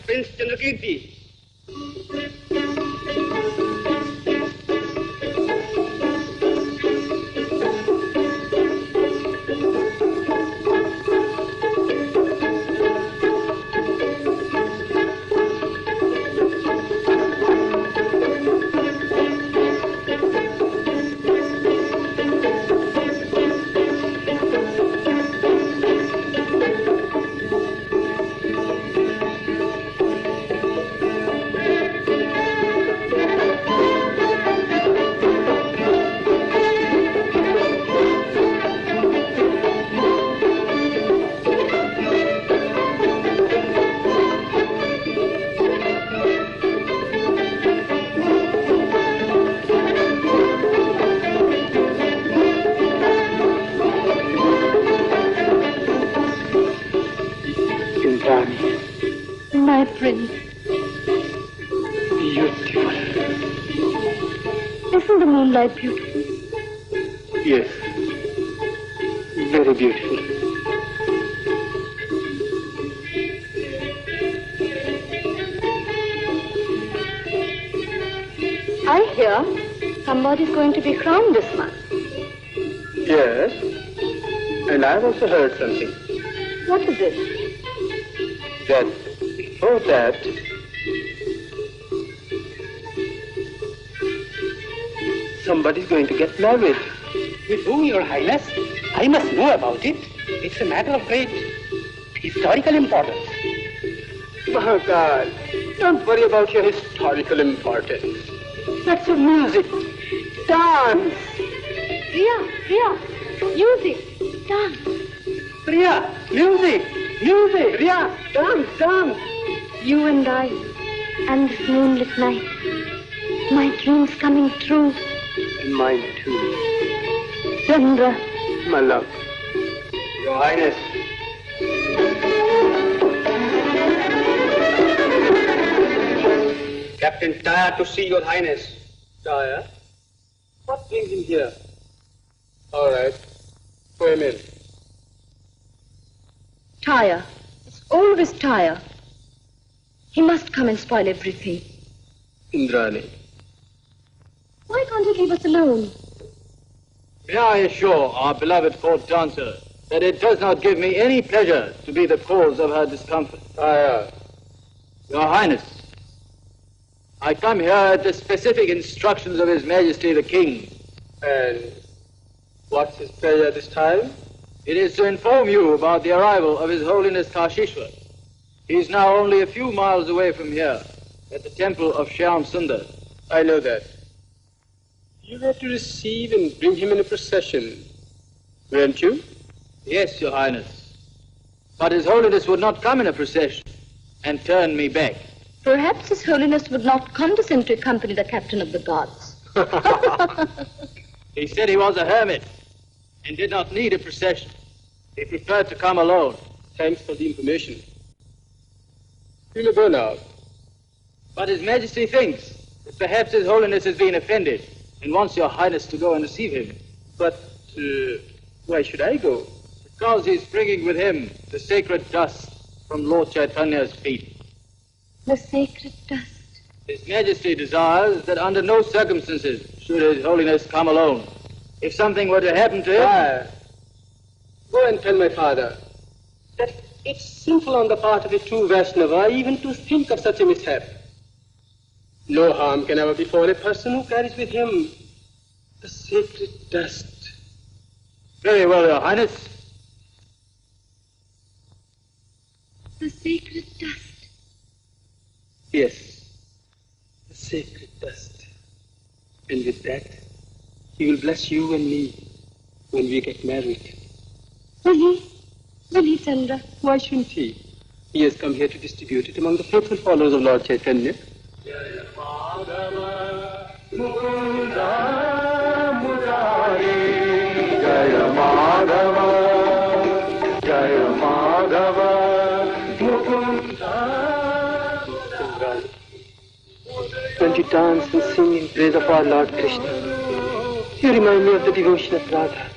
Prince Chandrakirti. Isn't the moonlight beautiful? Yes. Very beautiful. I hear somebody's going to be crowned this month. Yes. And I've also heard something. What is it? That somebody's going to get married. With whom, Your Highness? I must know about it. It's a matter of great historical importance. Mahakal, don't worry about your historical importance. That's your music. Dance. Priya, music, dance. Priya, music. Riya, dance. You and I, and this moonlit night. My dreams coming true. And mine too. Chandra. My love. Your Highness. Captain Taya to see Your Highness. Taya? What brings him here? All right. Throw him in. Taya. It's always Taya. He must come and spoil everything. Indrani. Why can't he leave us alone? May I assure our beloved court dancer that it does not give me any pleasure to be the cause of her discomfort. Your Highness, I come here at the specific instructions of His Majesty the King. And what's his pleasure this time? It is to inform you about the arrival of His Holiness Kashishwar. He is now only a few miles away from here, at the temple of Shyam Sundar. I know that. You were to receive and bring him in a procession, weren't you? Yes, Your Highness. But His Holiness would not come in a procession and turn me back. Perhaps His Holiness would not condescend to accompany the captain of the guards. He said he was a hermit and did not need a procession. He preferred to come alone. Thanks for the information. You may go now. But His Majesty thinks that perhaps His Holiness has been offended and wants Your Highness to go and receive him. But why should I go? Because he's bringing with him the sacred dust from Lord Chaitanya's feet. The sacred dust. His Majesty desires that under no circumstances should His Holiness come alone. If something were to happen to him... Go and tell my father that it's sinful on the part of a true Vaishnava even to think of such a mishap. No harm can ever befall a person who carries with him the sacred dust. Very well, Your Highness. The sacred dust. Yes, the sacred dust. And with that, he will bless you and me when we get married. Will he, Chandra? Why shouldn't he? He has come here to distribute it among the faithful followers of Lord Chaitanya. When you dance and sing in praise of our Lord Krishna, you remind me of the devotion of Radha.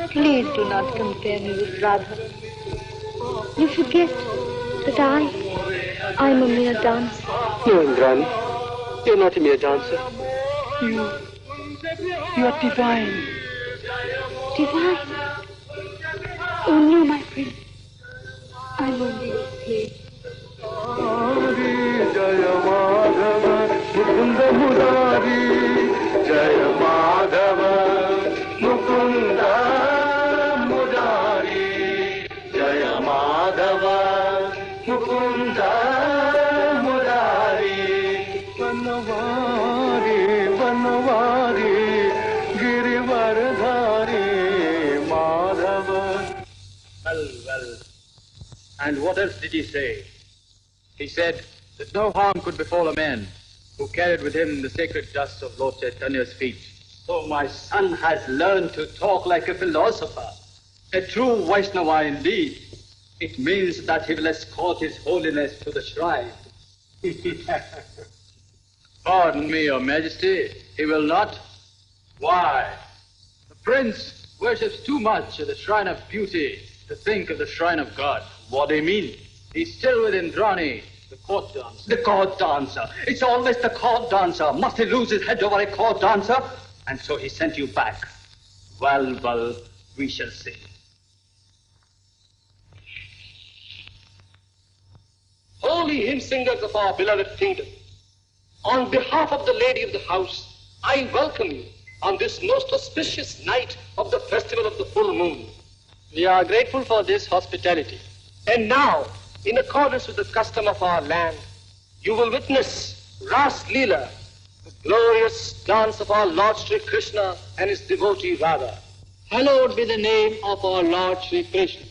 Please do not compare me with Radha. You forget that I am a mere dancer. No, Indrani, you're not a mere dancer. You are divine. Divine? Oh no, my friend. I'm only a slave. Jaya Madhava, Mukunda Murari, Jaya Madhava, Mukunda Murari, Jaya Madhava, Mukunda Murari, Vanavari, Vanavari, Girivardhari, Madhava. Well. And what else did he say? He said that no harm could befall a man who carried with him the sacred dust of Lord Chaitanya's feet. So my son has learned to talk like a philosopher, a true Vaishnava indeed. It means that he will escort His Holiness to the shrine. Pardon me, Your Majesty, he will not. Why? The Prince worships too much at the shrine of beauty to think of the shrine of God. What do you mean? He's still with Indrani, the court dancer. The court dancer. It's always the court dancer. Must he lose his head over a court dancer? And so he sent you back. Well, we shall see. Holy hymn singers of our beloved kingdom, on behalf of the lady of the house, I welcome you on this most auspicious night of the festival of the full moon. We are grateful for this hospitality. And now, in accordance with the custom of our land, you will witness Ras Leela, the glorious dance of our Lord Sri Krishna and his devotee Radha. Hallowed be the name of our Lord Sri Krishna.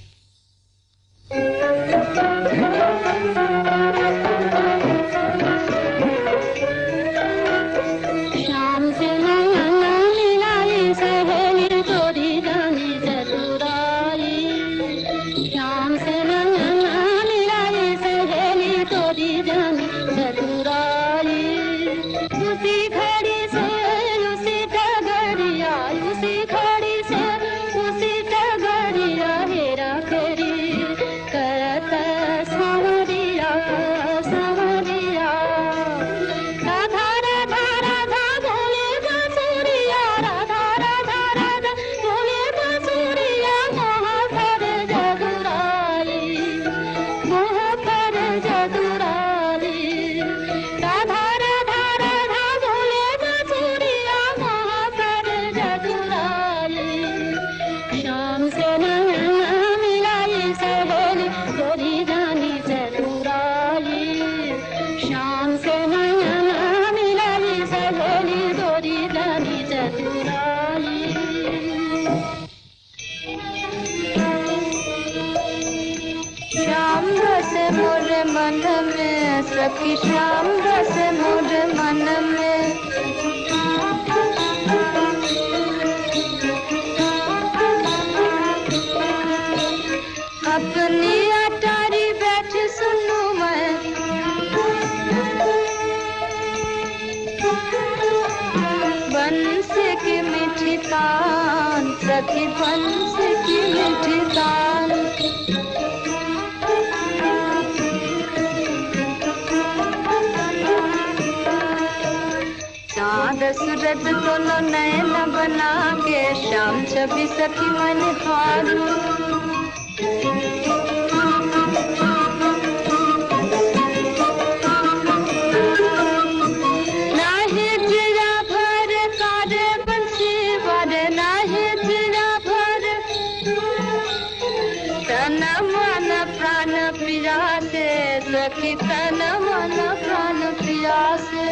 सखी श्याम रस मोर मन में अपनी अटारी बैठ सुनू मैं बंस की मीठी तान सखी बंस की मीठी तान सूरज दोनों नयन बना के शाम छवि सखी मन हारू नाही जिया भर कारे बंसी भर नाही जिया भर तन मन प्राण प्रिया से सखी तन मन प्राण प्रिया से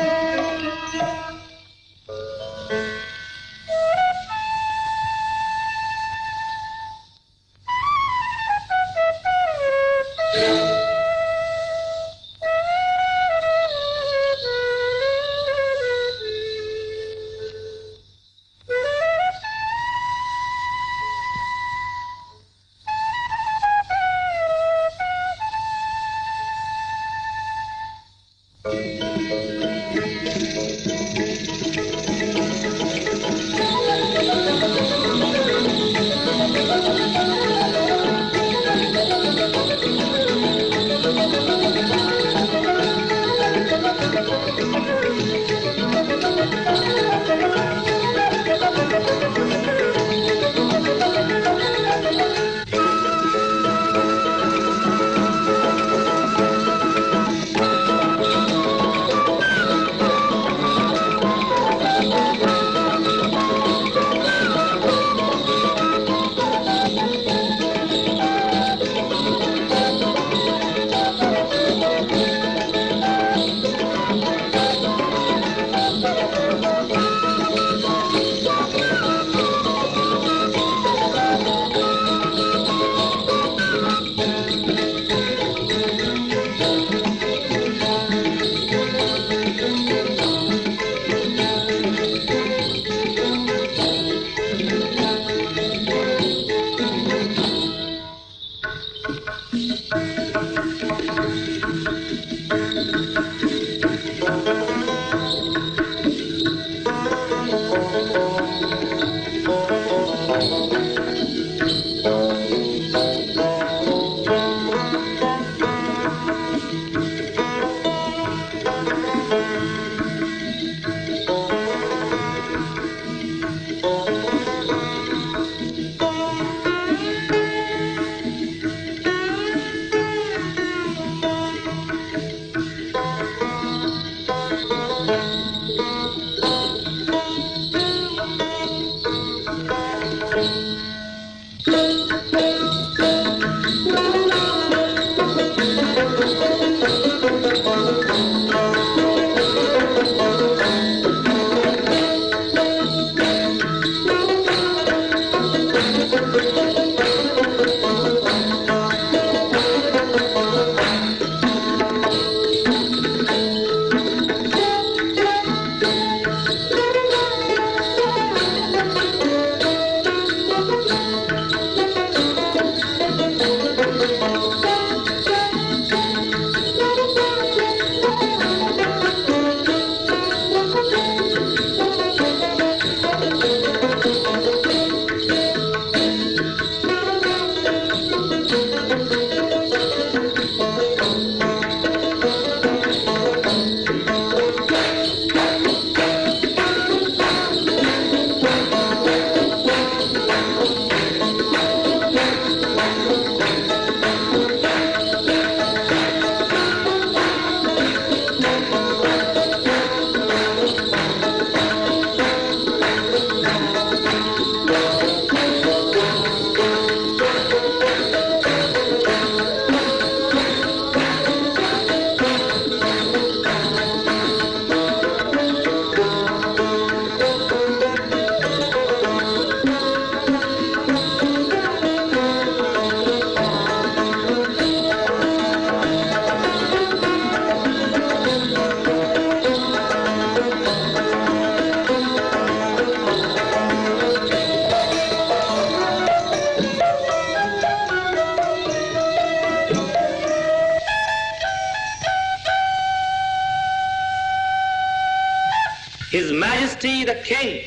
Majesty the King.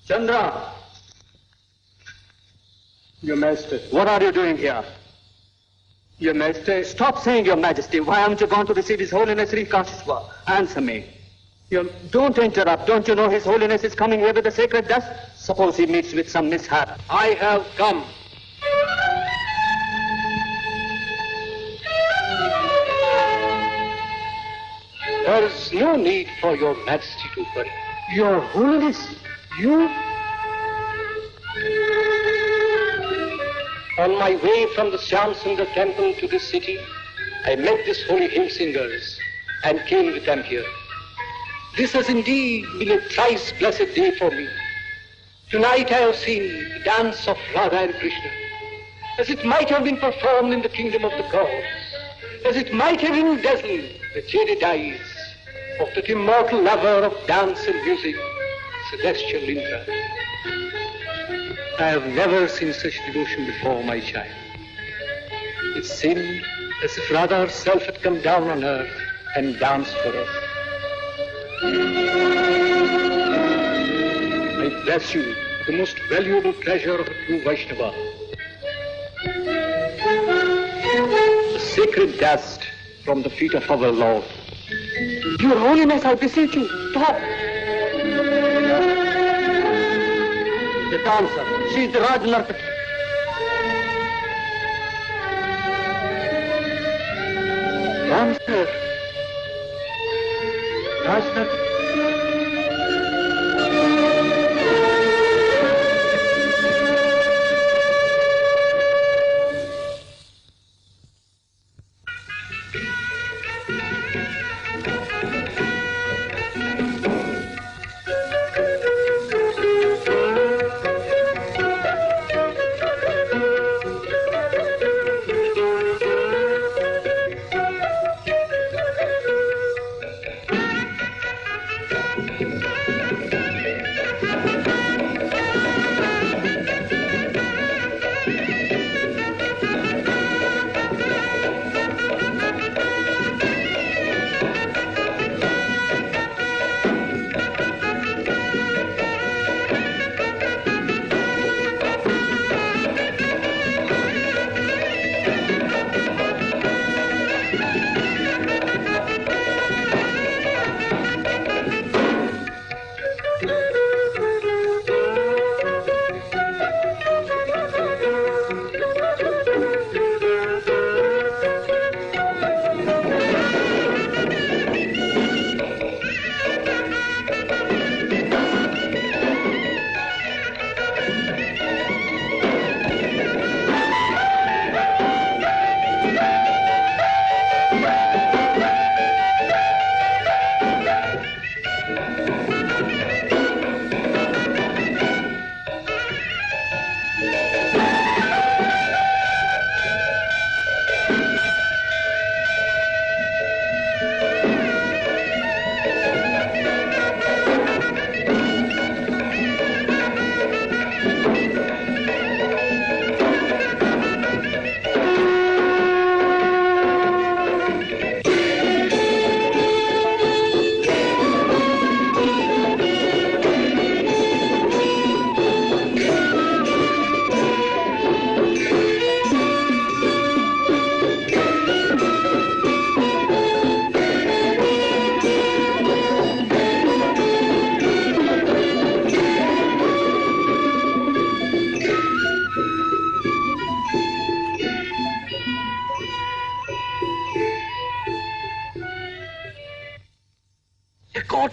Chandra! Your Majesty. What are you doing here? Your Majesty. Stop saying, Your Majesty. Why haven't you gone to receive His Holiness Sri Kashishwar? Answer me. Don't interrupt. Don't you know His Holiness is coming here with the sacred dust? Suppose he meets with some mishap. I have come. There is no need for Your Majesty to worry. Your Holiness, you? On my way from the Shyamsundar temple to this city, I met these holy hymn singers and came with them here. This has indeed been a thrice blessed day for me. Tonight I have seen the dance of Radha and Krishna, as it might have been performed in the kingdom of the gods, as it might have been dazzled the jaded eyes of that immortal lover of dance and music, celestial Indra. I have never seen such devotion before, my child. It seemed as if Radha herself had come down on earth and danced for us. I bless you, the most valuable treasure of a true Vaishnava. The sacred dust from the feet of our Lord. Your Holiness, I beseech you, stop. The dancer, she is the Raj Nartaki. Dancer. Raj Nartaki.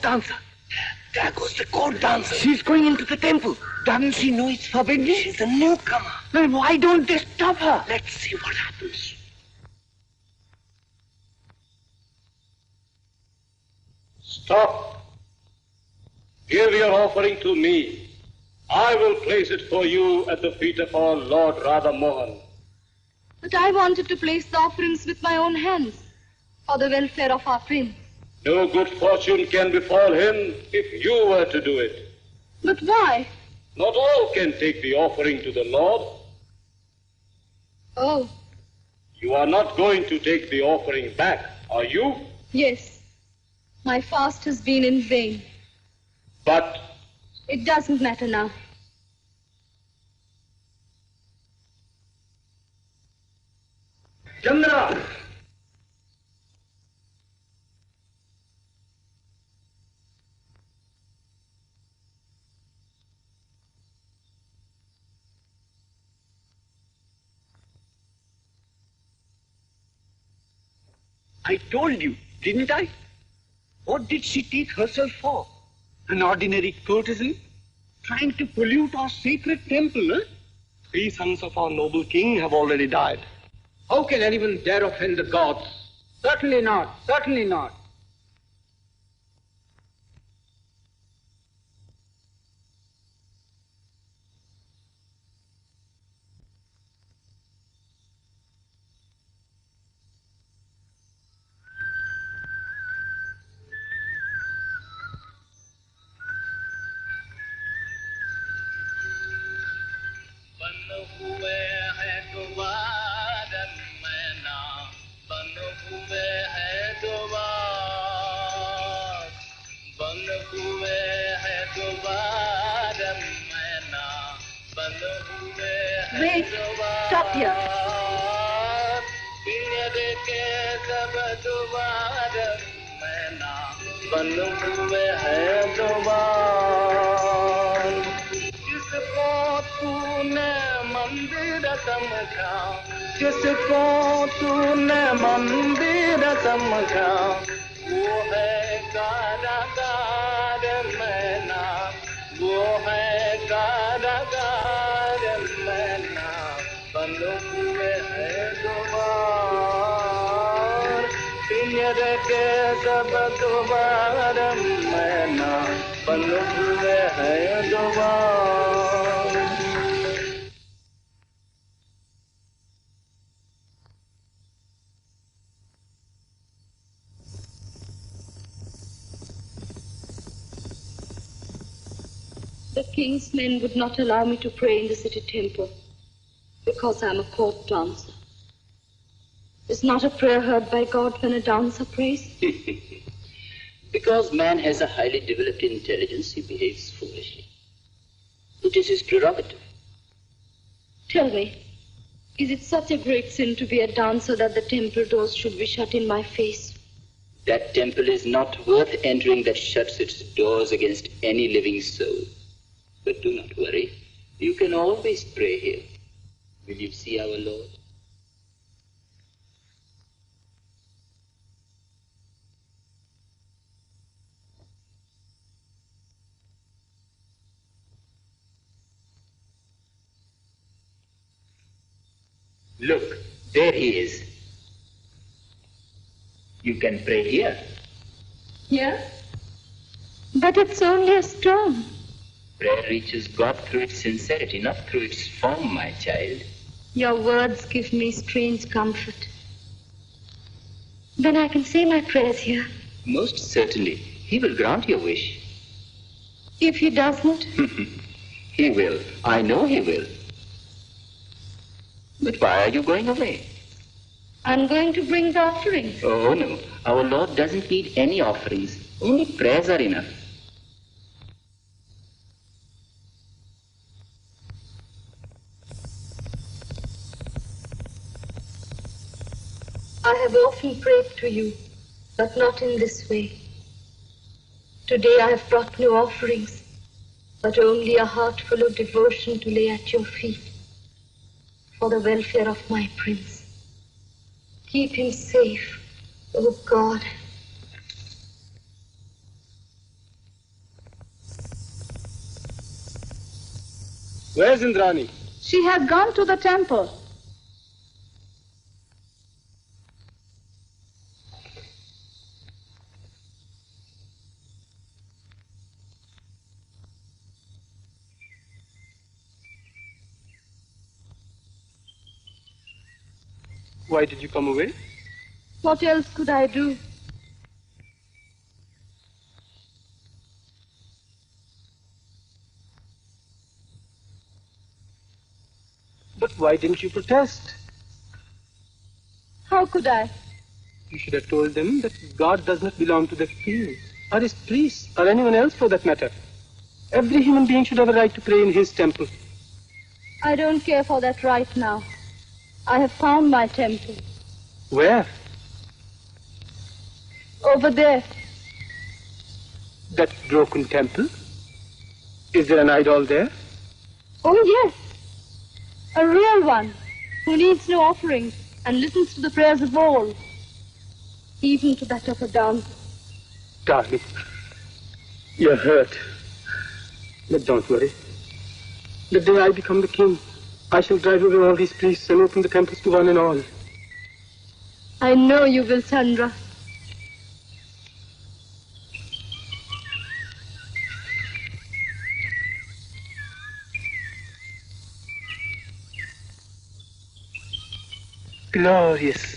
dancer. There goes the court dancer. She's going into the temple. Doesn't she know it's forbidden? She's a newcomer. Then why don't they stop her? Let's see what happens. Stop. Give your offering to me. I will place it for you at the feet of our Lord Radha Mohan. But I wanted to place the offerings with my own hands for the welfare of our prince. No good fortune can befall him if you were to do it. But why? Not all can take the offering to the Lord. Oh, You are not going to take the offering back, are you? Yes. My fast has been in vain. But... It doesn't matter now. Chandra! I told you, didn't I? What did she take herself for? An ordinary courtesan? Trying to pollute our sacred temple, eh? 3 sons of our noble king have already died. How can anyone dare offend the gods? Certainly not. Certainly not. Wait, stop here. जिसको तूने मंदिर समझा वो है कारागार मैना वो है कारागार मैना बंद हुए हैं द्वार पिंजर के सब द्वार मैना बंद हुए हैं द्वार The king's men would not allow me to pray in the city temple because I'm a court dancer. Is not a prayer heard by God when a dancer prays? Because man has a highly developed intelligence, he behaves foolishly. It is his prerogative. Tell me, is it such a great sin to be a dancer that the temple doors should be shut in my face? That temple is not worth entering that shuts its doors against any living soul. But do not worry. You can always pray here. Will you see our Lord? Look, there he is. You can pray here. Here? But it's only a stone. Prayer reaches God through its sincerity, not through its form, my child. Your words give me strange comfort. Then I can say my prayers here. Most certainly. He will grant your wish. If he doesn't? He will. I know he will. But why are you going away? I'm going to bring the offerings. Oh, no. Our Lord doesn't need any offerings. Only prayers are enough. I have often prayed to you, but not in this way. Today I have brought no offerings, but only a heart full of devotion to lay at your feet for the welfare of my prince. Keep him safe, oh God. Where's Indrani? She has gone to the temple. Why did you come away? What else could I do? But why didn't you protest? How could I? You should have told them that God does not belong to the king, or his priests, or anyone else for that matter. Every human being should have a right to pray in his temple. I don't care for that right now. I have found my temple. Where? Over there. That broken temple? Is there an idol there? Oh, yes. A real one, who needs no offerings and listens to the prayers of all, even to that of a dancer. Darling, you're hurt. But don't worry. The day I become the king, I shall drive away all these priests and open the temples to one and all. I know you will, Chandra. Glorious.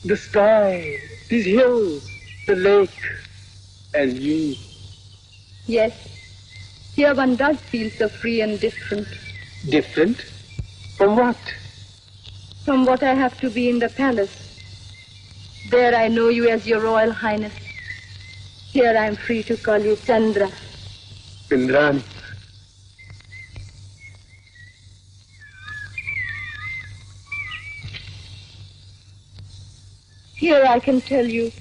The sky, these hills, the lake, and you. Yes. Here one does feel so free and different. Different? From what? From what I have to be in the palace. There I know you as your Royal Highness. Here I am free to call you Chandra. Indrani. Here I can tell you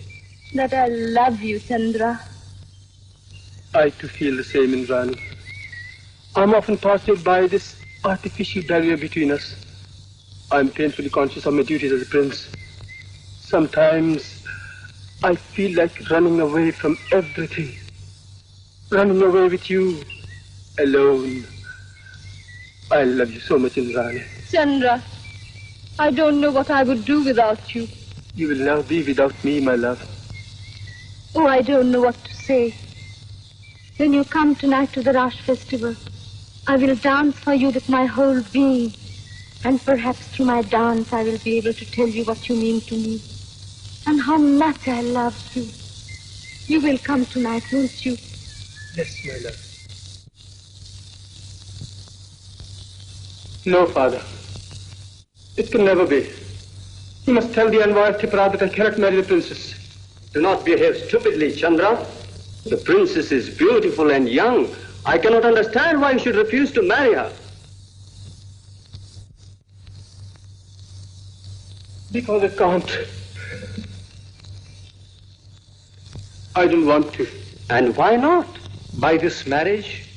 that I love you, Chandra. I too feel the same, Indrani. I'm often puzzled by this artificial barrier between us. I'm painfully conscious of my duties as a prince. Sometimes I feel like running away from everything. Running away with you, alone. I love you so much, Indrani. Chandra, I don't know what I would do without you. You will now be without me, my love. Oh, I don't know what to say. When you come tonight to the Rash festival, I will dance for you with my whole being. And perhaps through my dance I will be able to tell you what you mean to me. And how much I love you. You will come tonight, won't you? Yes, my love. No, father. It can never be. You must tell the envoy of Thapan that I cannot marry the princess. Do not behave stupidly, Chandra. The princess is beautiful and young. I cannot understand why you should refuse to marry her. Because I can't. I don't want to. And why not? By this marriage,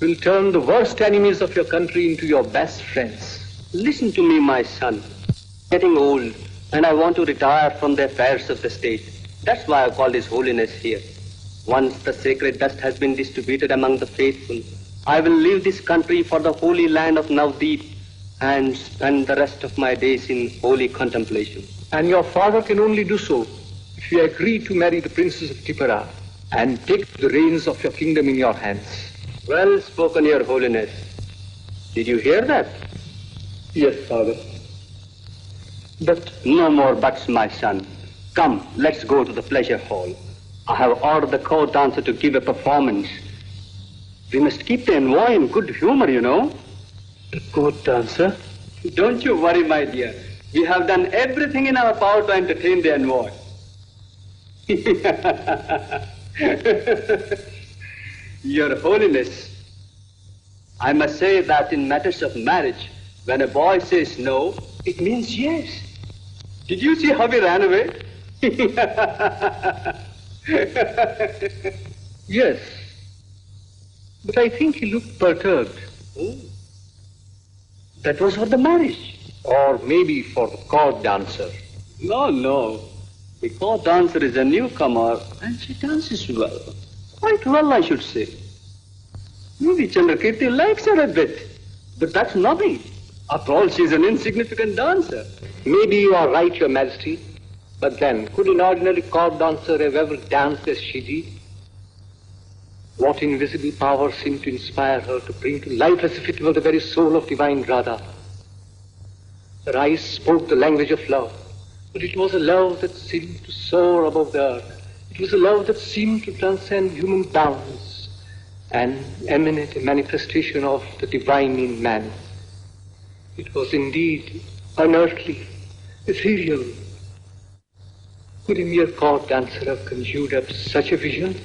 we'll turn the worst enemies of your country into your best friends. Listen to me, my son. Getting old, and I want to retire from the affairs of the state. That's why I called His Holiness here. Once the sacred dust has been distributed among the faithful, I will leave this country for the holy land of Navdeep and spend the rest of my days in holy contemplation. And your father can only do so if you agree to marry the princess of Tripura and take the reins of your kingdom in your hands. Well spoken, Your Holiness. Did you hear that? Yes, father. But no more buts, my son. Come, let's go to the pleasure hall. I have ordered the court dancer to give a performance. We must keep the envoy in good humor, you know. The court dancer? Don't you worry, my dear. We have done everything in our power to entertain the envoy. Your Holiness, I must say that in matters of marriage, when a boy says no, it means yes. Did you see how he ran away? Yes, but I think he looked perturbed. Oh. That was for the marriage. Or maybe for the court dancer. No. The court dancer is a newcomer and she dances well. Quite well, I should say. Maybe Chandrakirti likes her a bit, but that's nothing. After all, she's an insignificant dancer. Maybe you are right, Your Majesty. But then, could an ordinary court dancer have ever danced as she did? What invisible power seemed to inspire her to bring to life as if it were the very soul of divine Radha? Her eyes spoke the language of love, but it was a love that seemed to soar above the earth. It was a love that seemed to transcend human bounds and emanate a manifestation of the divine in man. It was indeed unearthly, Ethereal. Could a mere court dancer have conjured up such a vision?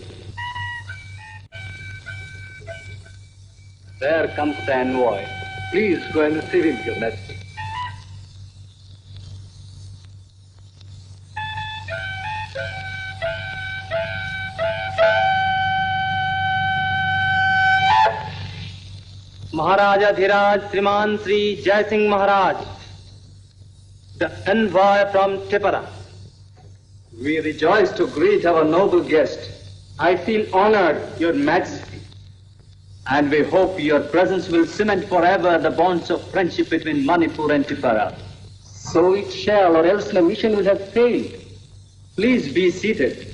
There comes the envoy. Please go and receive him, Your Majesty. Maharaja Dhiraj Sriman Sri Jaisingh Maharaj, the envoy from Tipara. We rejoice to greet our noble guest. I feel honored, Your Majesty. And we hope your presence will cement forever the bonds of friendship between Manipur and Tipara. So it shall, or else the mission will have failed. Please be seated.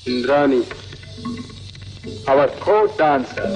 Indrani, our court dancer.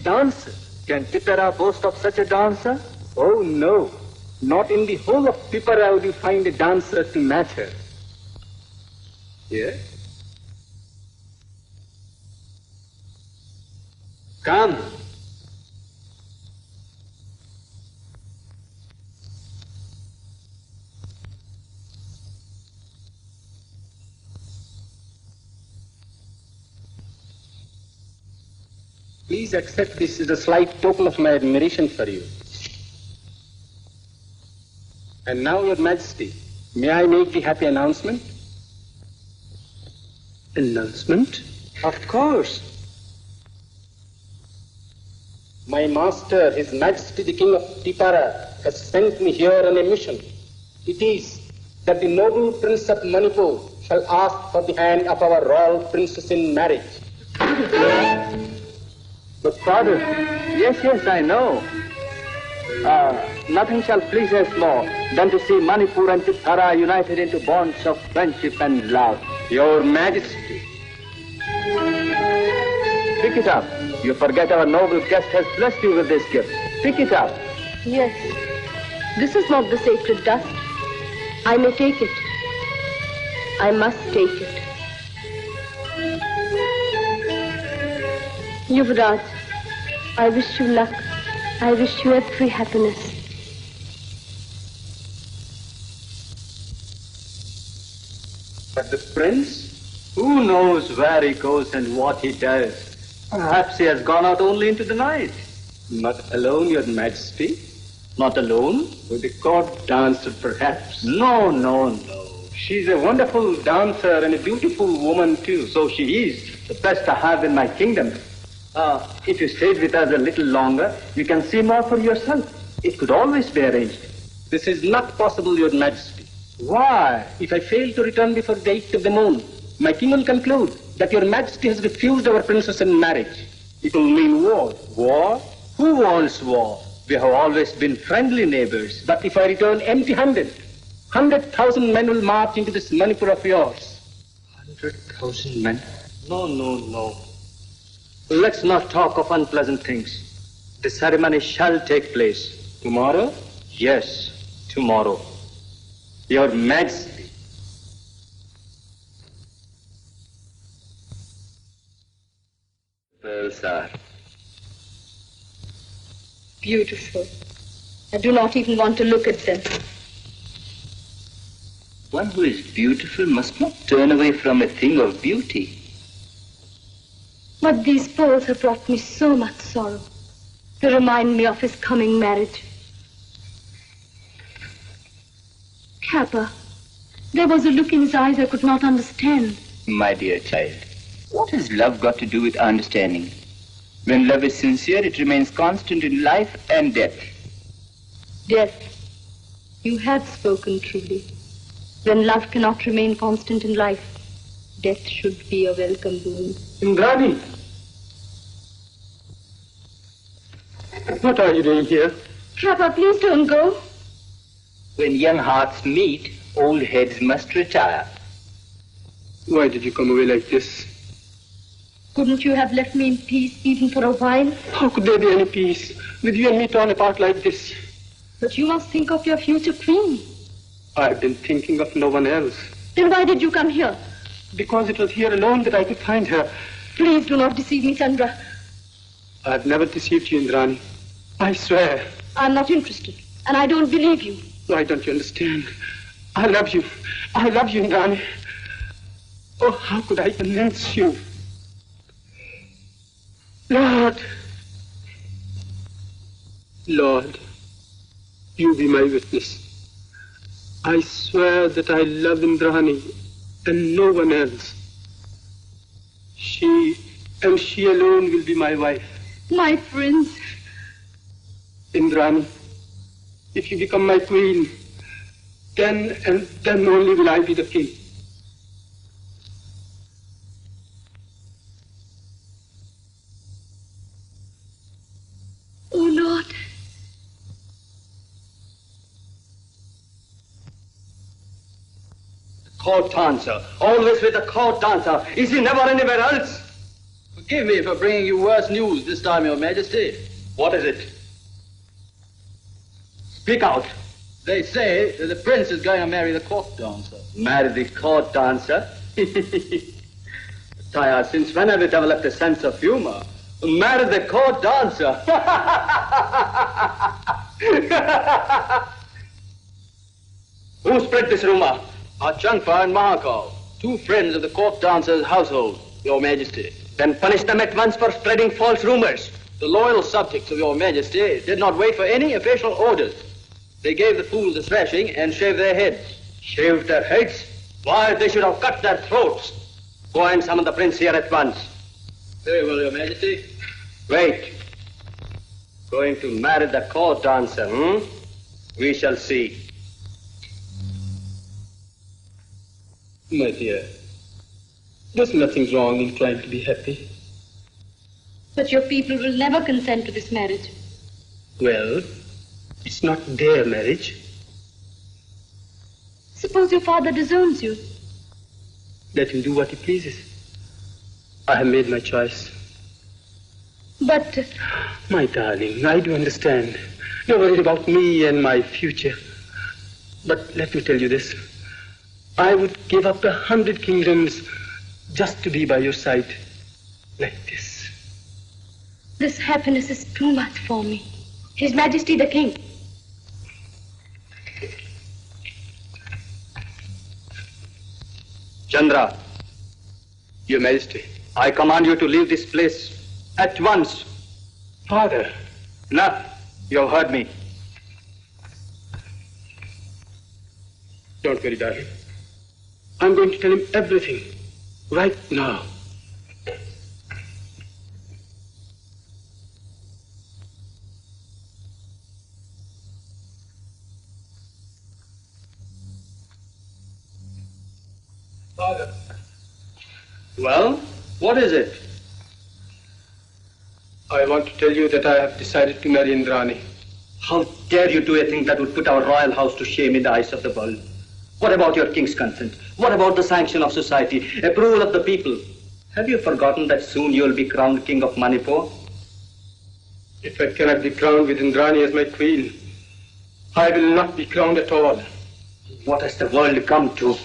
dancer. Can Tipera boast of such a dancer? Oh no, not in the whole of Tipara would you find a dancer to match her. Yes? Come. Please accept this as a slight token of my admiration for you. And now, Your Majesty, may I make the happy announcement? Announcement? Of course. My master, His Majesty the King of Tipara, has sent me here on a mission. It is that the noble Prince of Manipur shall ask for the hand of our royal princess in marriage. But Father, yes, I know. Nothing shall please us more than to see Manipur and Tipara united into bonds of friendship and love. Your Majesty. Pick it up. You forget our noble guest has blessed you with this gift. Pick it up. Yes. This is not the sacred dust. I may take it. I must take it. Yuvraj, I wish you luck. I wish you every happiness. But the prince? Who knows where he goes and what he does? Perhaps he has gone out only into the night. Not alone, Your Majesty. Not alone? With a court dancer, perhaps. No. She's a wonderful dancer and a beautiful woman, too. So she is. The best I have in my kingdom. If you stayed with us a little longer, you can see more for yourself. It could always be arranged. This is not possible, Your Majesty. Why? If I fail to return before the 8th of the moon, my king will conclude that Your Majesty has refused our princess in marriage. It will mean war. War? Who wants war? We have always been friendly neighbors. But if I return empty-handed, 100,000 men will march into this Manipur of yours. 100,000 men? No. Let's not talk of unpleasant things. The ceremony shall take place. Tomorrow? Yes, tomorrow. Your Majesty. Pearls are Beautiful. I do not even want to look at them. One who is beautiful must not turn away from a thing of beauty. But these pearls have brought me so much sorrow. They remind me of his coming marriage. Khaipa, there was a look in his eyes I could not understand. My dear child, what has love got to do with understanding? When love is sincere, it remains constant in life and death. Death. You have spoken truly. When love cannot remain constant in life, death should be a welcome boon. Indrani! What are you doing here? Khaipa, please don't go. When young hearts meet, old heads must retire. Why did you come away like this? Couldn't you have left me in peace even for a while? How could there be any peace with you and me torn apart like this? But you must think of your future queen. I've been thinking of no one else. Then why did you come here? Because it was here alone that I could find her. Please do not deceive me, Chandra. I've never deceived you, Indrani. I swear. I'm not interested, and I don't believe you. Why don't you understand? I love you. I love you, Indrani. Oh, how could I convince you? Lord, you be my witness. I swear that I love Indrani and no one else. She and she alone will be my wife. My prince. Indrani, if you become my queen, then and then only will I be the king. Oh, Lord. Court dancer. Always with a court dancer. Is he never anywhere else? Forgive me for bringing you worse news this time, Your Majesty. What is it? Speak out. They say that the prince is going to marry the court dancer. Marry the court dancer? Sire, since when have you developed a sense of humor? Marry the court dancer? Who spread this rumor? Changpa and Mahakal, two friends of the court dancer's household, Your Majesty. Then punish them at once for spreading false rumors. The loyal subjects of Your Majesty did not wait for any official orders. They gave the fools a thrashing and shaved their heads. Shaved their heads? Why, they should have cut their throats. Go and summon the prince here at once. Very well, Your Majesty. Wait. Going to marry the court dancer, We shall see. My dear, there's nothing wrong in trying to be happy. But your people will never consent to this marriage. Well, it's not their marriage. Suppose your father disowns you. Let him do what he pleases. I have made my choice. But... My darling, I do understand. You're worried about me and my future. But let me tell you this. I would give up 100 kingdoms just to be by your side, like this. This happiness is too much for me. His Majesty the King. Chandra. Your Majesty. I command you to leave this place at once. Father. Enough. You have heard me. Don't worry, darling. I'm going to tell him everything, right now. Father. Well, what is it? I want to tell you that I have decided to marry Indrani. How dare you do a thing that would put our royal house to shame in the eyes of the world? What about your king's consent? What about the sanction of society, approval of the people? Have you forgotten that soon you will be crowned king of Manipur? If I cannot be crowned with Indrani as my queen, I will not be crowned at all. What has the world come to?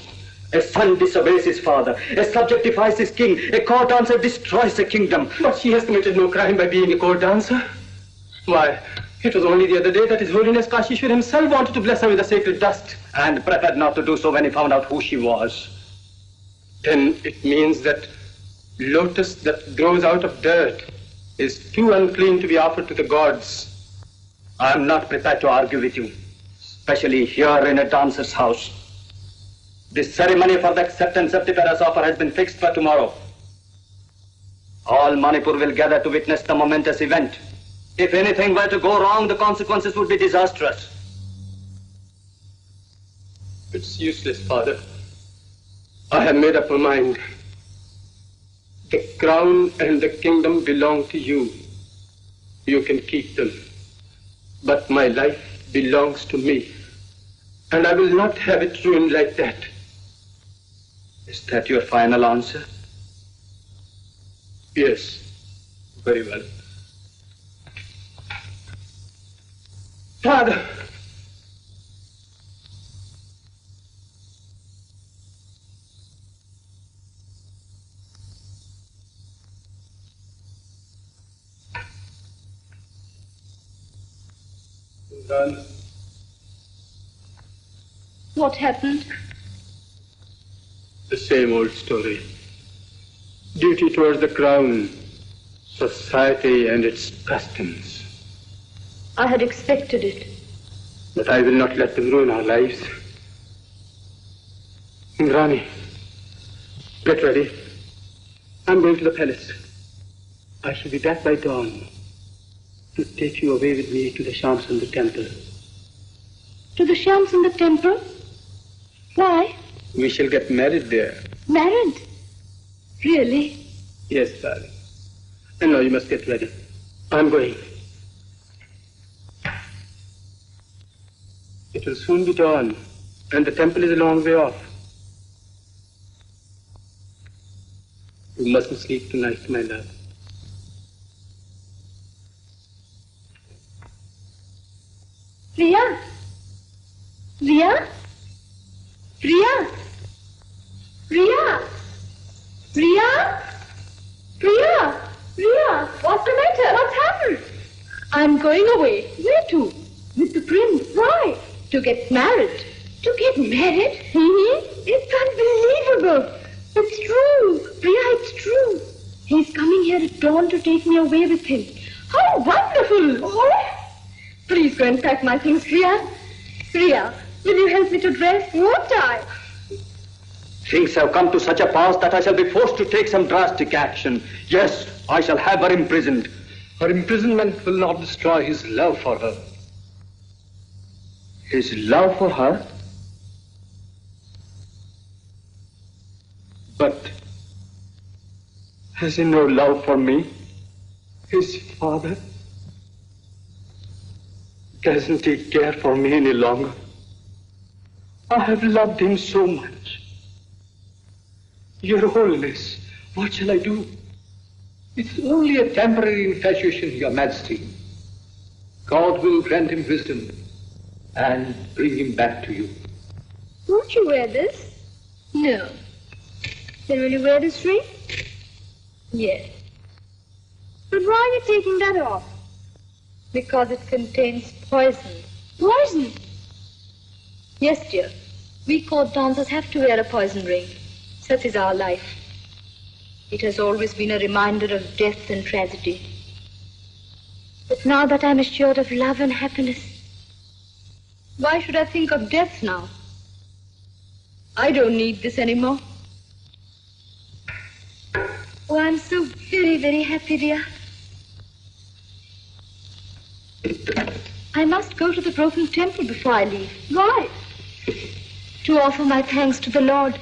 A son disobeys his father, a subject defies his king, a court dancer destroys a kingdom. But she has committed no crime by being a court dancer. Why, it was only the other day that His Holiness Kashishwar himself wanted to bless her with the sacred dust. And preferred not to do so when he found out who she was. Then it means that lotus that grows out of dirt is too unclean to be offered to the gods. I am not prepared to argue with you, especially here in a dancer's house. The ceremony for the acceptance of Prithviraj offer has been fixed for tomorrow. All Manipur will gather to witness the momentous event. If anything were to go wrong, the consequences would be disastrous. It's useless, Father. I have made up my mind. The crown and the kingdom belong to you. You can keep them. But my life belongs to me. And I will not have it ruined like that. Is that your final answer? Yes. Very well. Father! Done. What happened? The same old story. Duty towards the crown, society and its customs. I had expected it. But I will not let them ruin our lives. Indrani, get ready. I'm going to the palace. I shall be back by dawn to take you away with me to the Shamsundar temple. To the Shamsundar temple? Why? We shall get married there. Married? Really? Yes, darling. And now you must get ready. I'm going. It will soon be dawn, and the temple is a long way off. You mustn't sleep tonight, my love. Riya? Riya? Priya? Riya? Riya? Priya? Riya? What's the matter? What's happened? I'm going away. Where to? With the prince. Why? To get married. To get married? It's unbelievable. It's true. Priya, it's true. He's coming here at dawn to take me away with him. How wonderful! Oh. Please go and pack my things, Priya. Priya, will you help me to dress? Won't I? Things have come to such a pass that I shall be forced to take some drastic action. Yes, I shall have her imprisoned. Her imprisonment will not destroy his love for her. His love for her? But has he no love for me? His father? Doesn't he care for me any longer? I have loved him so much. Your Holiness, what shall I do? It's only a temporary infatuation, Your Majesty. God will grant him wisdom and bring him back to you. Won't you wear this? No. Then will you wear this ring? Yes. But why are you taking that off? Because it contains poison. Poison? Yes, dear. We court dancers have to wear a poison ring. Such is our life. It has always been a reminder of death and tragedy. But now that I'm assured of love and happiness, why should I think of death now? I don't need this anymore. Oh, I'm so very, very happy, Riya. I must go to the broken temple before I leave. Why? To offer my thanks to the Lord,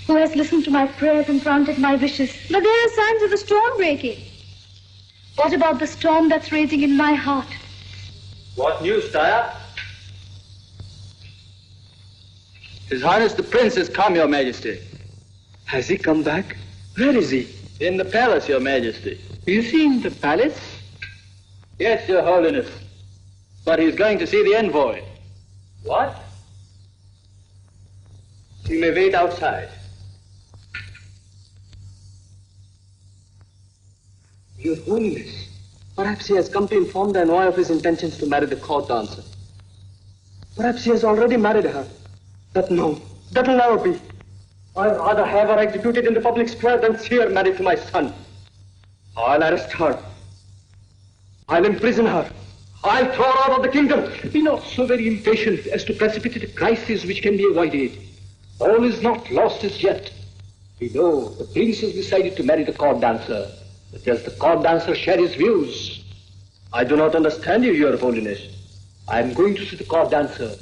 who has listened to my prayers and granted my wishes. But there are signs of a storm breaking. What about the storm that's raging in my heart? What news, Taya? His Highness the Prince has come, Your Majesty. Has he come back? Where is he? In the palace, Your Majesty. Is he in the palace? Yes, Your Holiness. But he's going to see the envoy. What? You may wait outside. Your Holiness, perhaps he has come to inform the Envoy of his intentions to marry the court dancer. Perhaps he has already married her. That will never be. I'd rather have her executed in the public square than see her married to my son. I'll arrest her. I'll imprison her. I'll throw her out of the kingdom. Be not so very impatient as to precipitate a crisis which can be avoided. All is not lost as yet. We know the prince has decided to marry the court dancer. But does the court dancer share his views? I do not understand you, Your Holiness. I am going to see the court dancer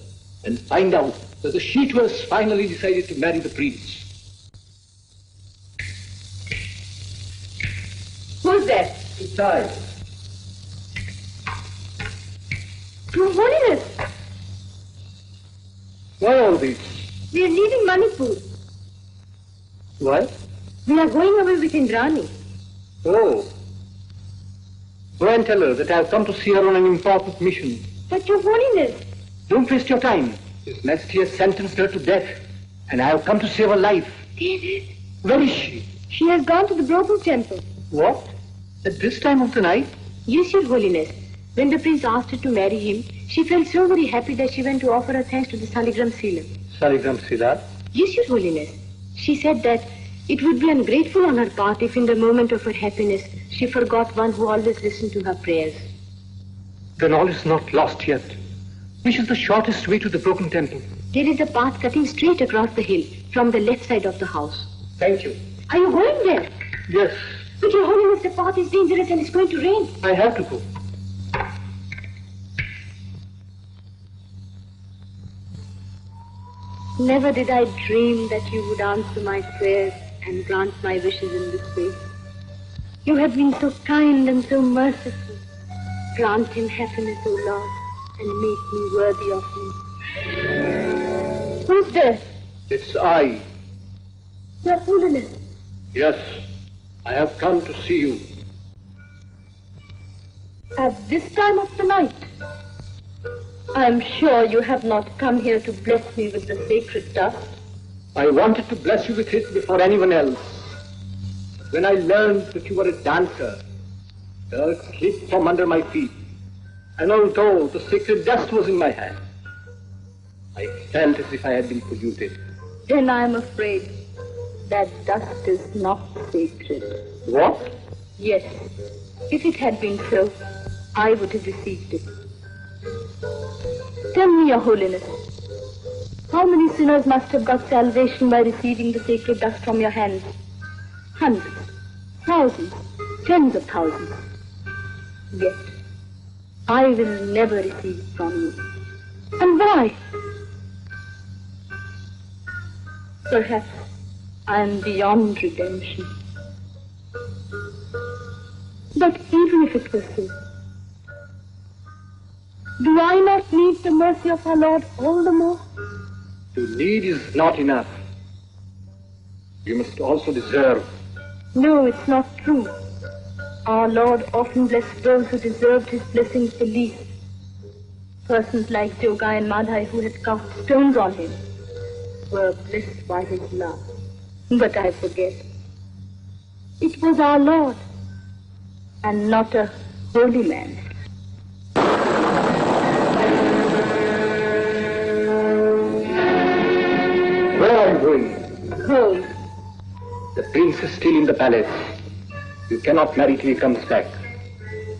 and find out whether she too has finally decided to marry the prince. Who's there? Inside. Your Holiness, Why all this? we are leaving Manipur. What? We are going away with Indrani. Oh. Go and tell her that I have come to see her on an important mission. But Your Holiness, Don't waste your time. His Majesty has sentenced her to death, and I have come to save her life. David, Where is she? she has gone to the broken temple. What? At this time of the night? Yes, Your Holiness. When the prince asked her to marry him, she felt so very happy that she went to offer her thanks to the Saligram Sila. Saligram Sila? Yes, Your Holiness. She said that it would be ungrateful on her part if in the moment of her happiness she forgot one who always listened to her prayers. Then all is not lost yet. Which is the shortest way to the broken temple? There is a path cutting straight across the hill from the left side of the house. Thank you. Are you going there? Yes, But Your Holiness, the path is dangerous and it's going to rain. I have to go. Never did I dream that you would answer my prayers and grant my wishes in this way. You have been so kind and so merciful. Grant him happiness, O Lord, and make me worthy of him. Who's there? It's I. Your Holiness. Yes, I have come to see you. At this time of the night? I am sure you have not come here to bless me with the sacred dust. I wanted to bless you with it before anyone else. When I learned that you were a dancer, the earth slipped from under my feet, and although the sacred dust was in my hand, I felt as if I had been polluted. Then I am afraid that dust is not sacred. What? Yes. If it had been so, I would have received it. Tell me, Your Holiness, how many sinners must have got salvation by receiving the sacred dust from your hands? Hundreds, thousands, tens of thousands. Yet, I will never receive it from you. And why? Perhaps I am beyond redemption. But even if it were so, do I not need the mercy of our Lord all the more? To need is not enough. You must also deserve. No, it's not true. Our Lord often blessed those who deserved his blessings the least. Persons like Jogai and Madhai, who had cast stones on him, were blessed by his love. But I forget. It was our Lord, and not a holy man. Where are you going? Home. The prince is still in the palace. You cannot marry till he comes back.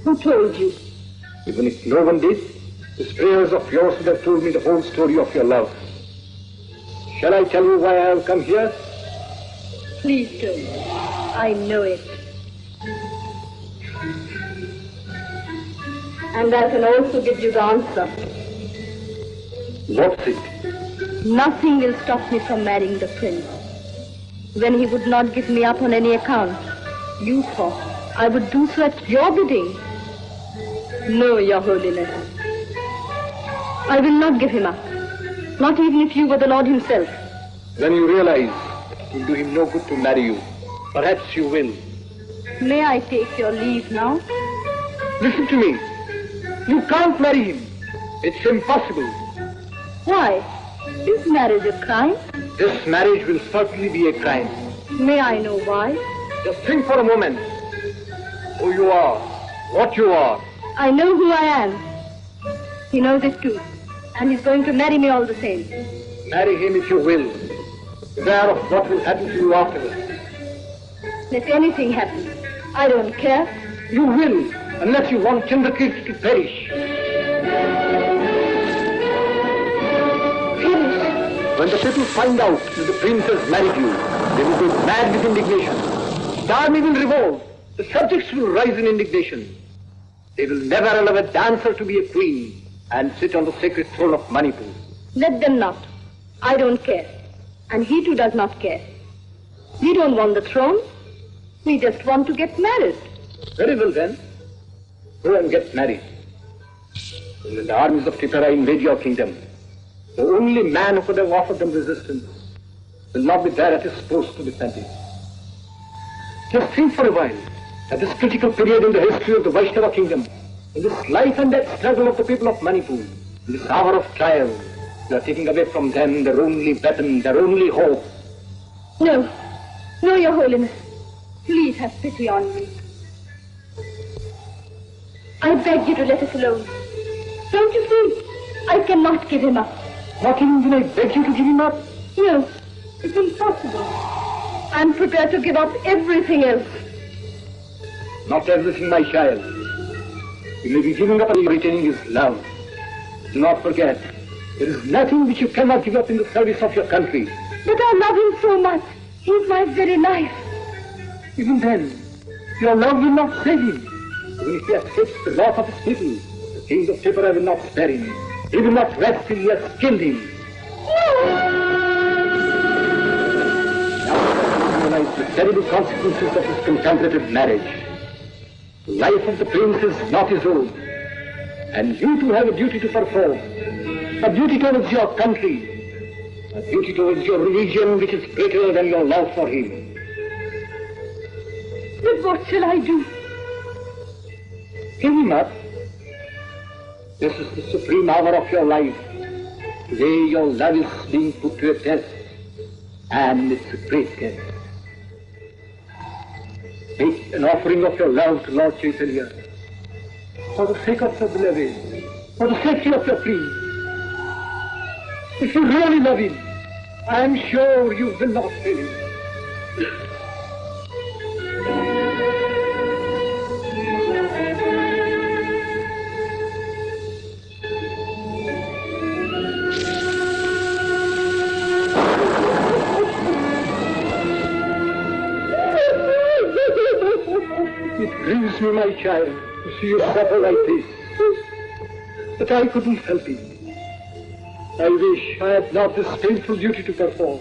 Who told you? Even if no one did, these prayers of yours would have told me the whole story of your love. Shall I tell you why I have come here? Please don't. I know it. And I can also give you the answer. What's it? Nothing will stop me from marrying the prince. When he would not give me up on any account, you thought I would do so at your bidding. No, Your Holiness. I will not give him up. Not even if you were the Lord himself. Then you realize it will do him no good to marry you. Perhaps you will. May I take your leave now? Listen to me. You can't marry him. It's impossible. Why? Is marriage a crime? This marriage will certainly be a crime. May I know why? Just think for a moment. Who you are, what you are. I know who I am. He knows it too. And he's going to marry me all the same. Marry him if you will. Beware of what will happen to you afterwards. Let anything happen. I don't care. You will, unless you want Chandrakirti to perish. When the people find out that the prince has married you, they will go mad with indignation. The army will revolt. The subjects will rise in indignation. They will never allow a dancer to be a queen and sit on the sacred throne of Manipur. Let them not. I don't care. And he too does not care. We don't want the throne. We just want to get married. Very well then. Go and get married. When the armies of Tipara invade your kingdom, the only man who could have offered them resistance will not be there at his post to defend it. Just think for a while, at this critical period in the history of the Vaishnava kingdom, in this life and death struggle of the people of Manipur, in this hour of trial, you are taking away from them their only weapon, their only hope. No. No, Your Holiness. Please have pity on me. I beg you to let us alone. Don't you see? I cannot give him up. Not even when I beg you to give him up? No, it's impossible. I'm prepared to give up everything else. Not everything, my child. You may be giving up and retaining his love. Do not forget, there is nothing which you cannot give up in the service of your country. But I love him so much. He's my very life. Even then, your love will not save him. Even if he accepts the wrath of his people, the kings of Tipara will not spare him. He will not rest till he has killed him. No! Now you realize the terrible consequences of this contemplative marriage. The life of the prince is not his own. And you too have a duty to perform. A duty towards your country. A duty towards your religion which is greater than your love for him. But what shall I do? Give him up. This is the supreme hour of your life. Today your love is being put to a test, and it's a great test. Make an offering of your love to Lord Chaitanya, for the sake of your beloved, for the safety of your queen. If you really love him, I am sure you will not fail him. It grieves me, my child, to see you suffer like this. But I couldn't help it. I wish I had not this painful duty to perform.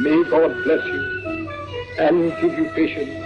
May God bless you and give you patience.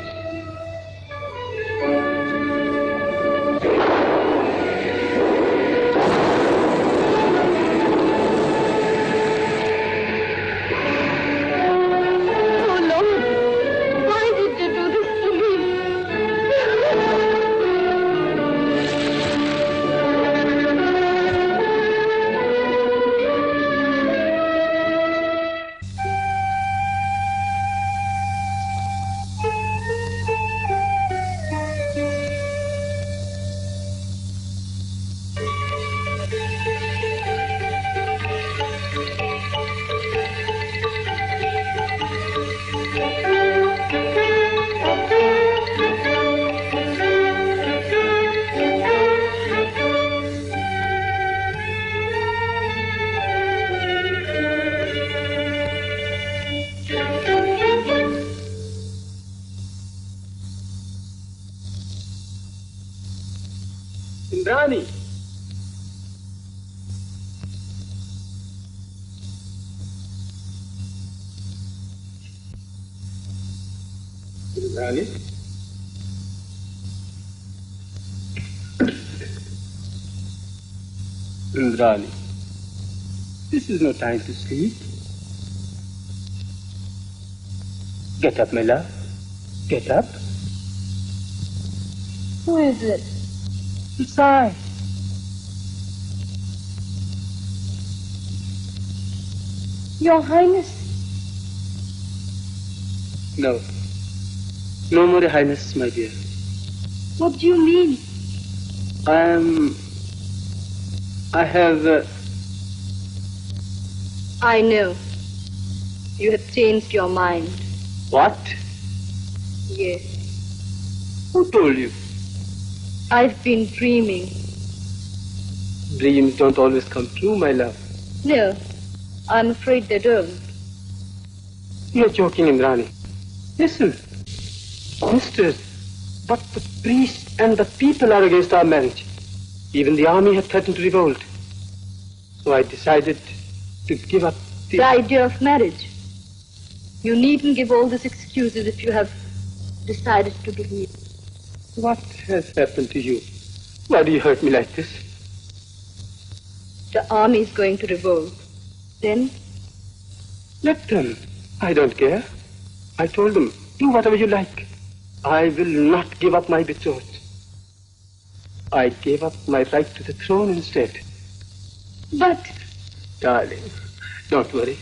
Indrani. Indrani. Indrani. This is no time to sleep. Get up, my love. Get up. Who is it? It's I. Your Highness. No. No more, Your Highness, my dear. What do you mean? I have... I know. You have changed your mind. What? Yes. Who told you? I've been dreaming. Dreams don't always come true, my love. No, I'm afraid they don't. You're joking, Indrani. Listen. Mister, but the priest and the people are against our marriage. Even the army had threatened to revolt. So I decided to give up the idea of marriage. You needn't give all these excuses if you have decided to believe. What has happened to you? Why do you hurt me like this? The army is going to revolt. Then? Let them. I don't care. I told them, do whatever you like. I will not give up my betrothed. I gave up my right to the throne instead. But... Darling, don't worry.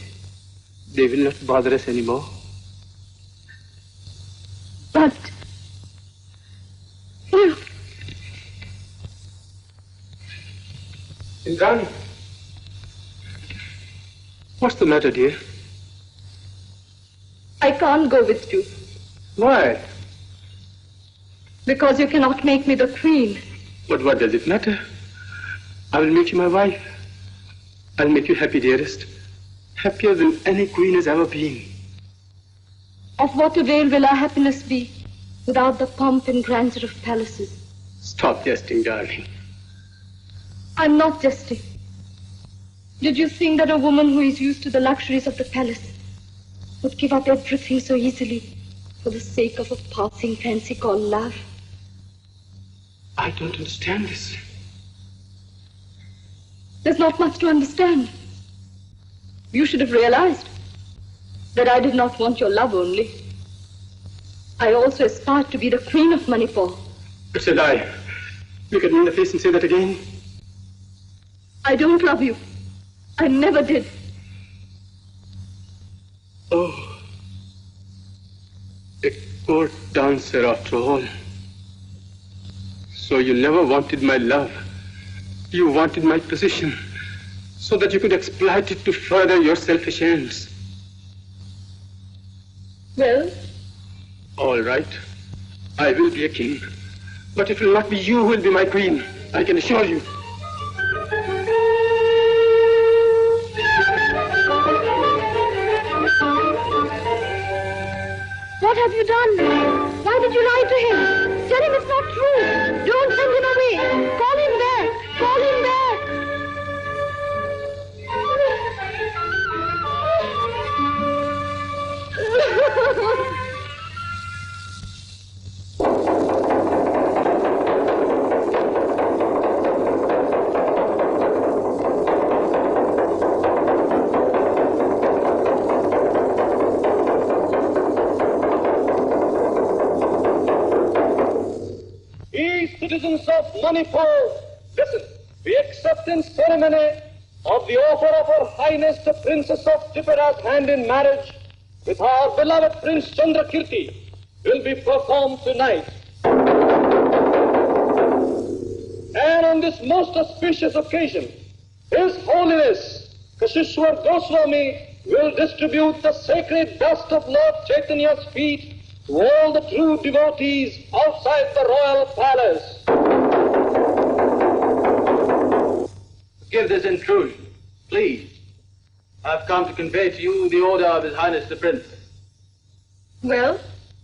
They will not bother us anymore. But... You... Indrani. What's the matter, dear? I can't go with you. Why? Because you cannot make me the queen. But what does it matter? I will make you my wife. I'll make you happy, dearest. Happier than any queen has ever been. Of what avail will our happiness be without the pomp and grandeur of palaces? Stop jesting, darling. I'm not jesting. Did you think that a woman who is used to the luxuries of the palace would give up everything so easily for the sake of a passing fancy called love? I don't understand this. There's not much to understand. You should have realized that I did not want your love only. I also aspired to be the queen of Manipur. It's a lie. Look at me in the face and say that again. I don't love you. I never did. Oh, a court dancer after all. So you never wanted my love. You wanted my position, so that you could exploit it to further your selfish ends. Well? All right. I will be a king. But it will not be you who will be my queen. I can assure you. What have you done? Why did you lie to him? Tell him it's not true. Don't send him away. Call him back. Call him back. Citizens of Manipur, listen. We accept in ceremony of the offer of Her Highness the Princess of Tripura's hand in marriage with our beloved Prince Chandrakirti will be performed tonight. And on this most auspicious occasion, His Holiness Kashishwar Goswami will distribute the sacred dust of Lord Chaitanya's feet to all the true devotees outside the royal palace. Forgive this intrusion, please. I've come to convey to you the order of His Highness the Prince. Well,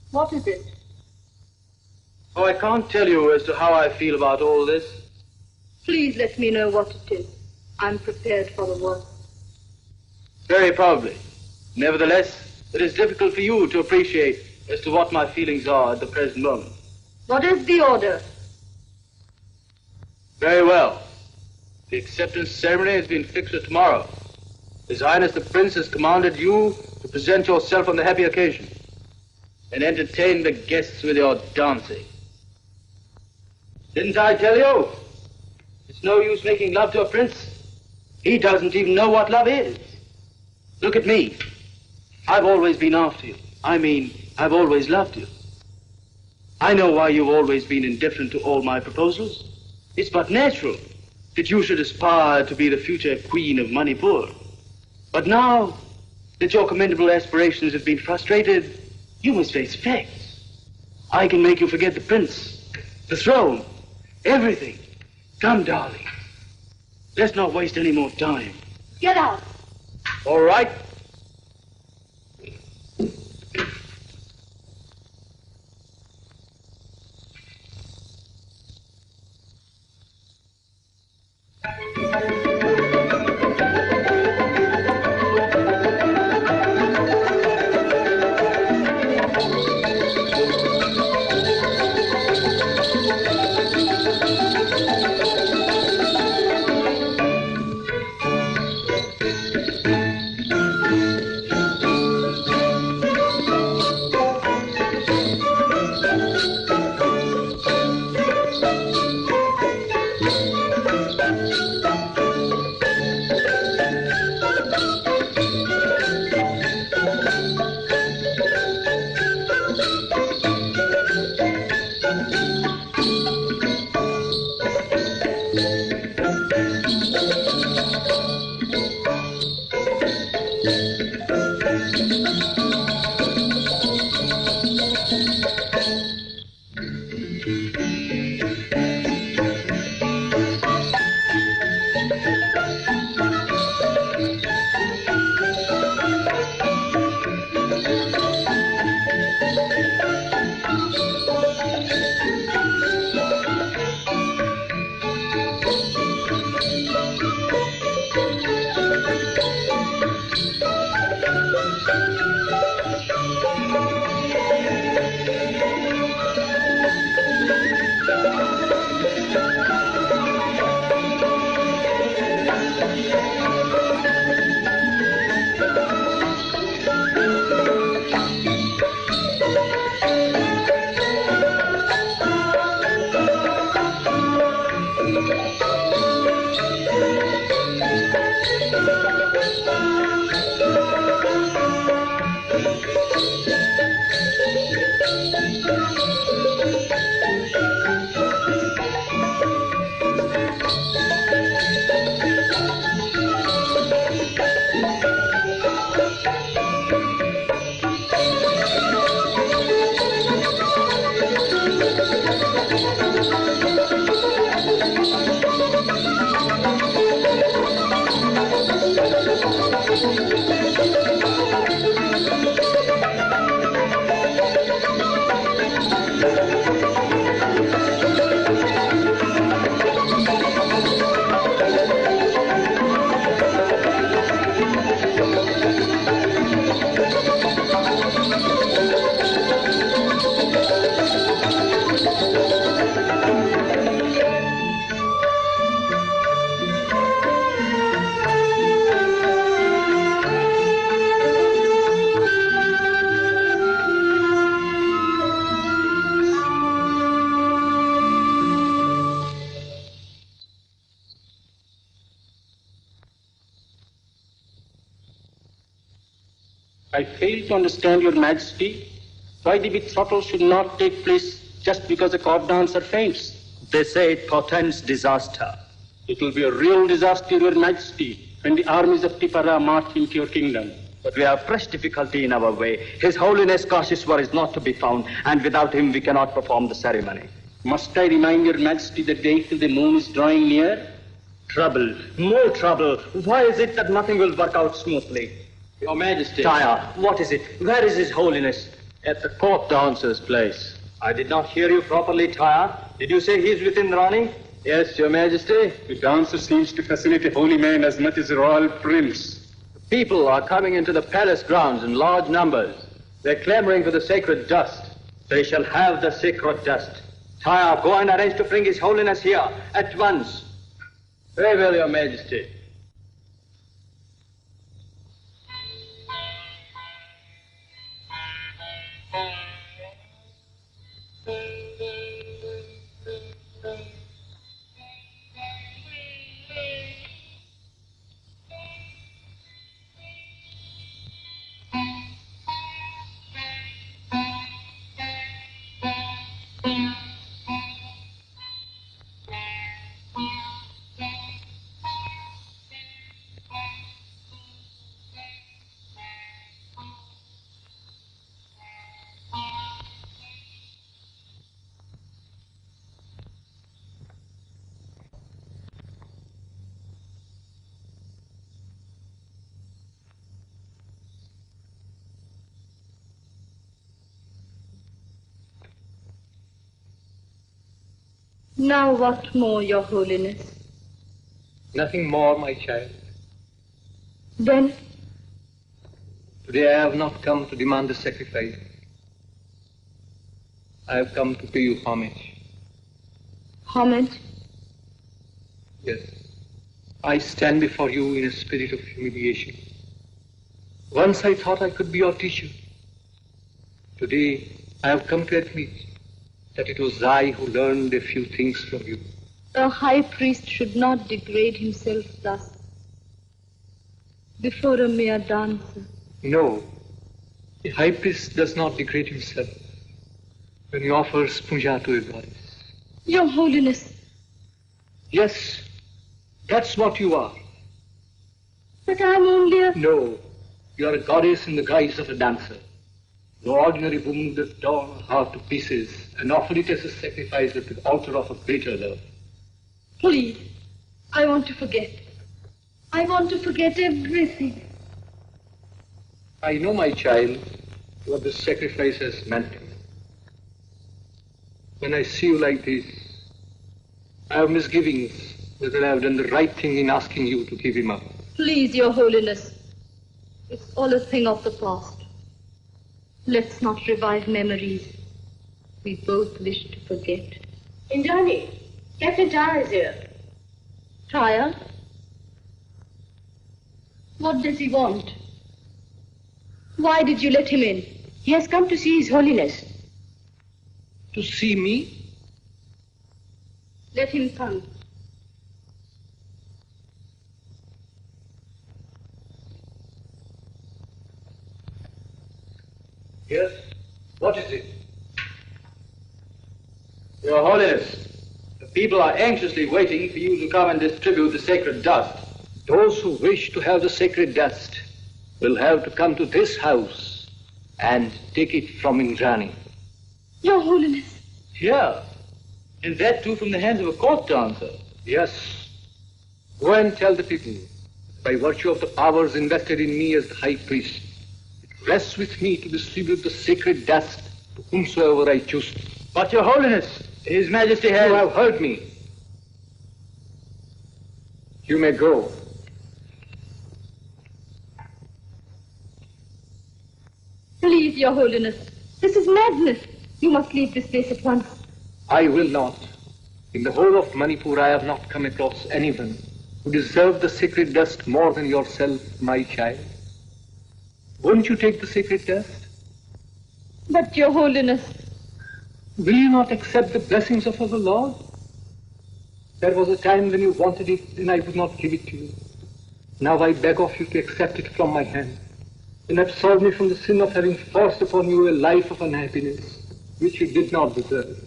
what is it? Oh, I can't tell you as to how I feel about all this. Please let me know what it is. I'm prepared for the worst. Very probably. Nevertheless, it is difficult for you to appreciate as to what my feelings are at the present moment. What is the order? Very well. The acceptance ceremony has been fixed for tomorrow. His Highness the Prince has commanded you to present yourself on the happy occasion and entertain the guests with your dancing. Didn't I tell you? It's no use making love to a prince. He doesn't even know what love is. Look at me. I've always been after you. I've always loved you. I know why you've always been indifferent to all my proposals. It's but natural that you should aspire to be the future queen of Manipur. But now that your commendable aspirations have been frustrated, you must face facts. I can make you forget the prince, the throne, everything. Come, darling. Let's not waste any more time. Get out. All right. I fail to understand, Your Majesty, why the betrothal should not take place just because a court dancer faints. They say it portends disaster. It will be a real disaster, Your Majesty, when the armies of Tipara march into your kingdom. But we have fresh difficulty in our way. His Holiness Kashishwar is not to be found, and without him we cannot perform the ceremony. Must I remind Your Majesty the date of the moon is drawing near? Trouble, more trouble. Why is it that nothing will work out smoothly? Your Majesty. Sire, what is it? Where is His Holiness? At the court dancer's place. I did not hear you properly, Sire. Did you say he is with Indrani? Yes, Your Majesty. The dancer seems to fascinate a holy man as much as a royal prince. People are coming into the palace grounds in large numbers. They're clamoring for the sacred dust. They shall have the sacred dust. Sire, go and arrange to bring His Holiness here at once. Very well, Your Majesty. Now what more, Your Holiness? Nothing more, my child. Then? Today I have not come to demand a sacrifice. I have come to pay you homage. Homage? Yes. I stand before you in a spirit of humiliation. Once I thought I could be your teacher. Today I have come to admit that it was I who learned a few things from you. A high priest should not degrade himself thus before a mere dancer. No, a high priest does not degrade himself when he offers puja to a goddess. Your Holiness. Yes, that's what you are. But I'm only a... No, you are a goddess in the guise of a dancer. No ordinary woman would have torn her heart to pieces and offered it as a sacrifice at the altar of a greater love. Please, I want to forget. I want to forget everything. I know, my child, what this sacrifice has meant to me. When I see you like this, I have misgivings whether I have done the right thing in asking you to give him up. Please, Your Holiness. It's all a thing of the past. Let's not revive memories we both wish to forget. Indrani, Captain Tara is here. Priya? What does he want? Why did you let him in? He has come to see His Holiness. To see me? Let him come. Yes? What is it? Your Holiness, the people are anxiously waiting for you to come and distribute the sacred dust. Those who wish to have the sacred dust will have to come to this house and take it from Indrani. Your Holiness. Here, and that too from the hands of a court dancer. Yes. Go and tell the people, by virtue of the powers invested in me as the high priest, it rests with me to distribute the sacred dust to whomsoever I choose. But Your Holiness, His Majesty has... You have heard me. You may go. Please, Your Holiness. This is madness. You must leave this place at once. I will not. In the whole of Manipur, I have not come across anyone who deserved the sacred dust more than yourself, my child. Won't you take the sacred dust? But, Your Holiness... Will you not accept the blessings of our Lord? There was a time when you wanted it, and I would not give it to you. Now I beg of you to accept it from my hand, and absolve me from the sin of having forced upon you a life of unhappiness, which you did not deserve.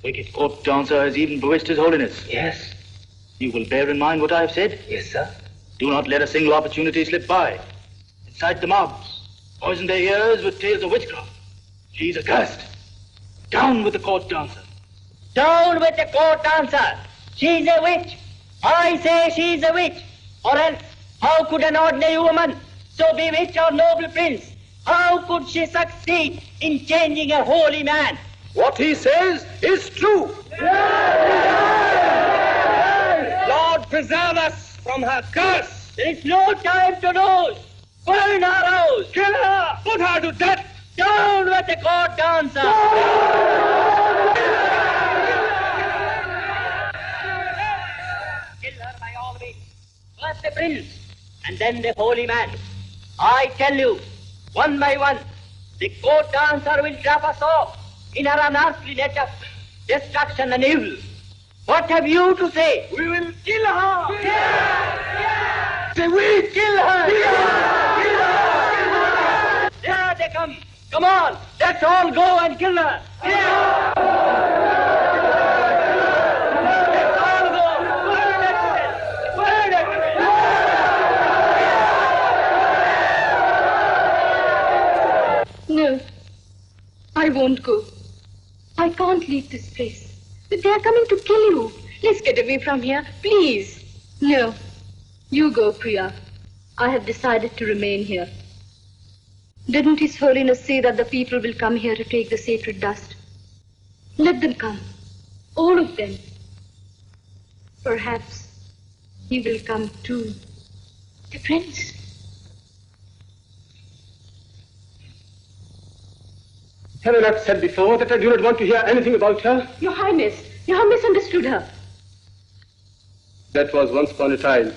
Wicked court dancer has even bewitched His Holiness. Yes. You will bear in mind what I have said? Yes, sir. Do not let a single opportunity slip by. Incite the mobs. Poison their ears with tales of witchcraft. She's accursed. Down with the court dancer. Down with the court dancer. She's a witch. I say she's a witch. Or else, how could an ordinary woman so bewitch our noble prince? How could she succeed in changing a holy man? What he says is true. Lord, preserve us from her curse. There is no time to lose. Burn her house. Kill her. Put her to death. Down with the court dancer. Kill her by all means. First the prince, and then the holy man. I tell you, one by one, the court dancer will trap us off in her unearthly net of destruction and evil. What have you to say? We will kill her. Say we kill her. There they come. Come on, let's all go and kill her. Let's all go. Burn her to death. Burn her to death. No, I won't go. I can't leave this place. But they are coming to kill you. Let's get away from here, please. No, you go, Priya. I have decided to remain here. Didn't His Holiness say that the people will come here to take the sacred dust? Let them come. All of them. Perhaps he will come too. The prince. Have I not said before that I do not want to hear anything about her? Your Highness, you have misunderstood her. That was once upon a time.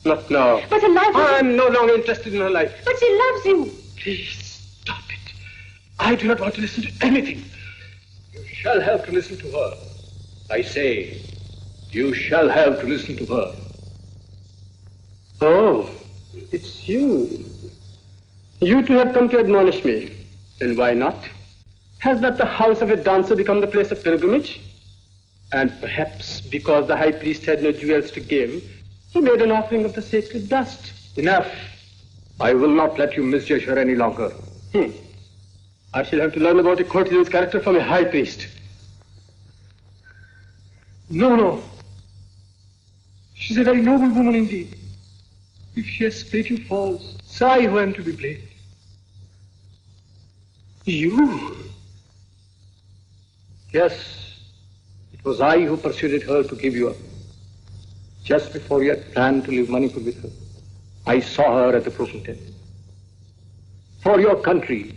Not now. But her life... I'm no longer interested in her life. But she loves you. Please, stop it. I do not want to listen to anything. You shall have to listen to her. I say, you shall have to listen to her. Oh, it's you. You two have come to admonish me. And why not? Has not the house of a dancer become the place of pilgrimage? And perhaps because the high priest had no jewels to give, he made an offering of the sacred dust. Enough. I will not let you misjudge her any longer. I shall have to learn about a courtesan's character from a high priest. No. She's a very noble woman indeed. If she has played you false, it's I who am to be blamed. You? Yes, it was I who persuaded her to give you up. Just before you had planned to leave Manipur with her, I saw her at the broken tent. For your country,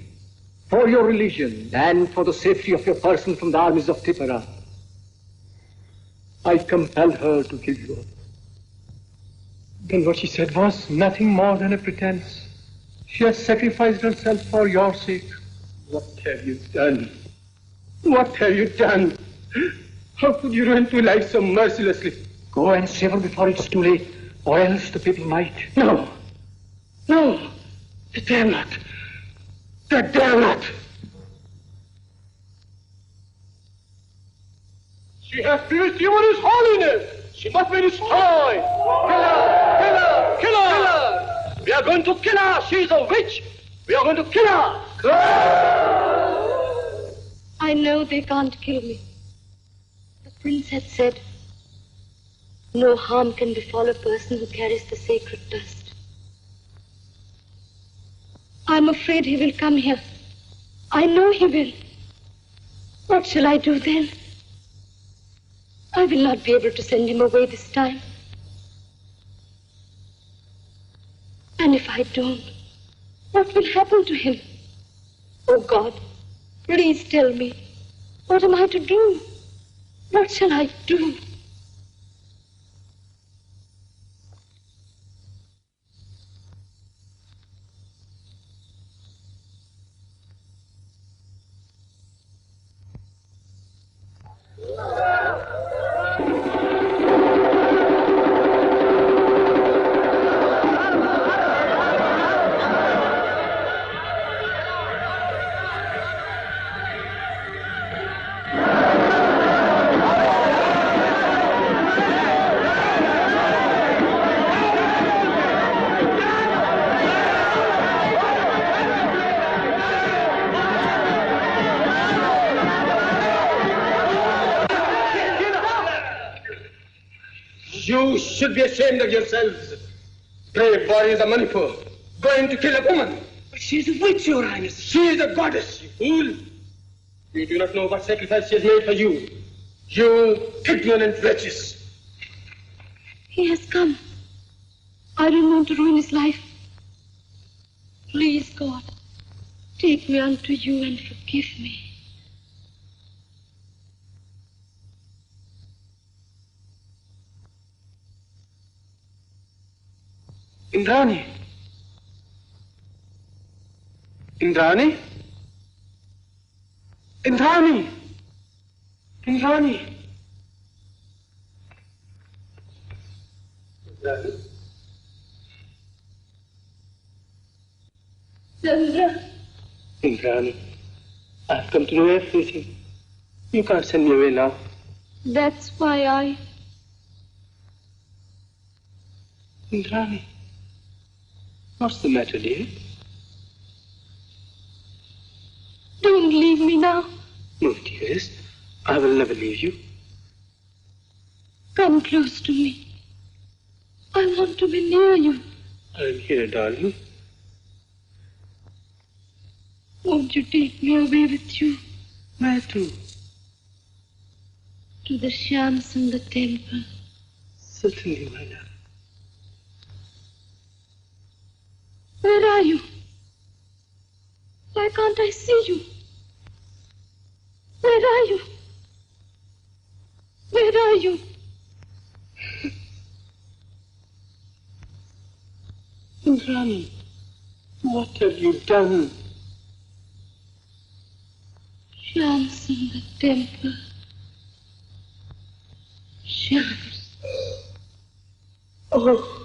for your religion, and for the safety of your person from the armies of Tipara, I compelled her to give you up. Then what she said was nothing more than a pretense. She has sacrificed herself for your sake. What have you done? What have you done? How could you ruin two lives so mercilessly? Go and save her before it's too late, or else the people might. No. No. They dare not. They dare not. She has pierced even His Holiness. She must be destroyed. Kill her! Kill her! Kill her! Kill her! We are going to kill her. She is a witch. We are going to kill her. I know they can't kill me. The prince had said, no harm can befall a person who carries the sacred dust. I'm afraid he will come here. I know he will. What shall I do then? I will not be able to send him away this time. And if I don't, what will happen to him? Oh God, please tell me, what am I to do? What shall I do? You should be ashamed of yourselves. Brave warriors of Manipur, going to kill a woman. But she is a witch, Your Highness. She is a goddess, you fool. You do not know what sacrifice she has made for you. You ignorant wretches. He has come. I don't want to ruin his life. Please, God, take me unto you and forgive me. Indrani. Indrani? Indrani! Indrani! Chandra. Indrani, I've come to know everything. You can't send me away now. That's why I... Indrani, what's the matter, dear? Don't leave me now. No, dearest, I will never leave you. Come close to me. I want to be near you. I'm here, darling. Won't you take me away with you? Where to? To the shams in the temple. Certainly, my love. Where are you? Why can't I see you? Where are you? Where are you? Indrani, what have you done? Shams in the temple. Shams. Oh.